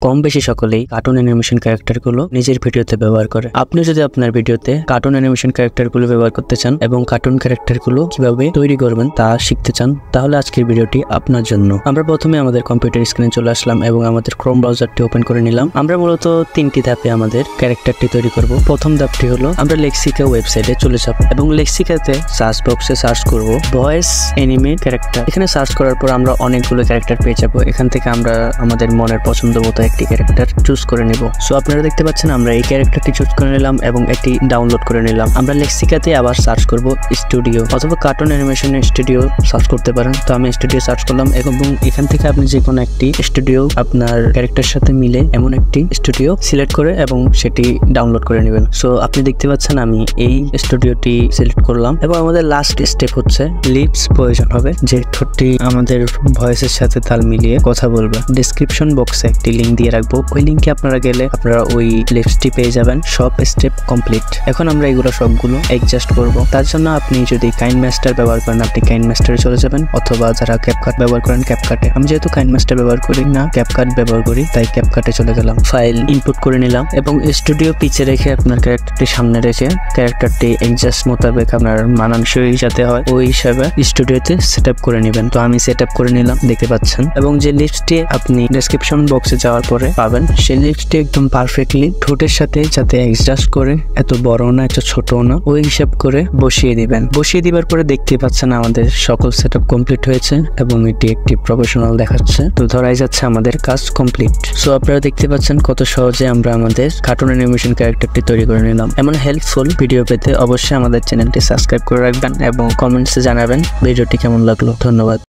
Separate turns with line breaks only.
কম বেশি সকলেই cartoon animation ক্যারেক্টারগুলো নিজের ভিডিওতে ব্যবহার করে। আপনি যদি আপনার ভিডিওতে কার্টুন অ্যানিমেশন ক্যারেক্টারগুলো ব্যবহার করতে চান এবং কার্টুন ক্যারেক্টারগুলো কিভাবে তৈরি করবেন তা শিখতে চান, তাহলে আজকের ভিডিওটি আপনার জন্য। আমরা প্রথমে আমাদের কম্পিউটার স্ক্রিনে চলে আসলাম এবং আমাদের ক্রোম ব্রাউজারটি ওপেন করে নিলাম। আমরা মূলত তিনটি ধাপে আমাদের ক্যারেক্টারটি তৈরি করব। প্রথম ধাপটি হলো আমরা লেক্সিকা ওয়েবসাইটে চলে যাব এবং লেক্সিকাতে সার্চ বক্সে সার্চ করব ভয়েস অ্যানিমে ক্যারেক্টার। এখানে সার্চ করার পর আমরা অনেকগুলো ক্যারেক্টার পেয়ে যাব। এখান থেকে আমরা আমাদের মনের পছন্দ মতো একটি ক্যারেক্টার চুজ করে নিব। সো আপনারা দেখতে পাচ্ছেন আমরা এই ক্যারেক্টারটি চুজ করে নিলাম এবং এটি ডাউনলোড করে নিলাম। আমরা লেক্সিকাতে আবার সার্চ করব স্টুডিও অথবা কার্টুন অ্যানিমেশন স্টুডিও সার্চ করতে পারেন। তো আমি স্টুডিও সার্চ করলাম এবং এখান থেকে আপনি যে কোনো একটি স্টুডিও আপনার ক্যারেক্টারের সাথে মিলে এমন একটি স্টুডিও সিলেক্ট করে এবং সেটি ডাউনলোড করে নেবেন। সো আপনি দেখতে পাচ্ছেন আমি এই স্টুডিওটি সিলেক্ট করলাম এবং আমাদের লাস্ট স্টেপ হচ্ছে লিপস প্রয়োজন হবে, যে ঠোঁটটি আমাদের ভয়েসের সাথে তাল মিলিয়ে কথা বলবে। ডেসক্রিপশন বক্সে একটি লিঙ্ক দিয়ে রাখবো, ওই লিঙ্কে আপনারা গেলে আপনারা ওই লিপসটি পেয়ে যাবেন। সব স্টেপ কমপ্লিট। এখন আমরা এগুলো সবগুলো অ্যাডজাস্ট করব। তার জন্য আপনি যদি কাইনমাস্টার ব্যবহার করেন আপনি কাইনমাস্টারে চলে যাবেন, অথবা যারা ক্যাপকাট ব্যবহার করেন ক্যাপকাটে। আমি যেহেতু কাইনমাস্টার ব্যবহার করি না, ক্যাপকাট ব্যবহার করি, তাই ক্যাপকাটে চলে গেলাম। ফাইল ইনপুট করে নিলাম এবং স্টুডিও পিছে রেখে আপনার ক্যারেক্টারটি সামনে রেখে ক্যারেক্টারটি অ্যাডজাস্ট মোতাবেক আপনার মানানসই যাতে হয় ওই হিসাবে স্টুডিওতে সেটআপ করে নেবেন। তো আমি সেটআপ করে নিলাম, দেখতে পাচ্ছেন। এবং যে লিপসটি আপনি ডেসক্রিপশন বক্সে যাওয়ার পরে পাবেন, সেই লিপসটি একদম পারফেক্টলি ঠোঁটের সাথে যাতে অ্যাডজাস্ট করে, এত বড় না এত ছোট না, ওই হিসাব করে বসিয়ে দিবেন। বসিয়ে দিবার পরে দেখতে পাচ্ছেন আমাদের সকল সেটআপ কমপ্লিট হয়েছে এবং এটি একটি প্রফেশনাল দেখাচ্ছে। তো ধরাই যাচ্ছে আমাদের কাজ কমপ্লিট। সো আপনারা দেখতে পাচ্ছেন কত সহজে আমরা আমাদের কার্টুন অ্যানিমেশন ক্যারেক্টারটি তৈরি করে নিলাম। এমন হেল্পফুল ভিডিও পেতে অবশ্যই আমাদের চ্যানেলটি সাবস্ক্রাইব করে রাখবেন এবং কমেন্টসে জানাবেন ভিডিওটি কেমন লাগলো। ধন্যবাদ।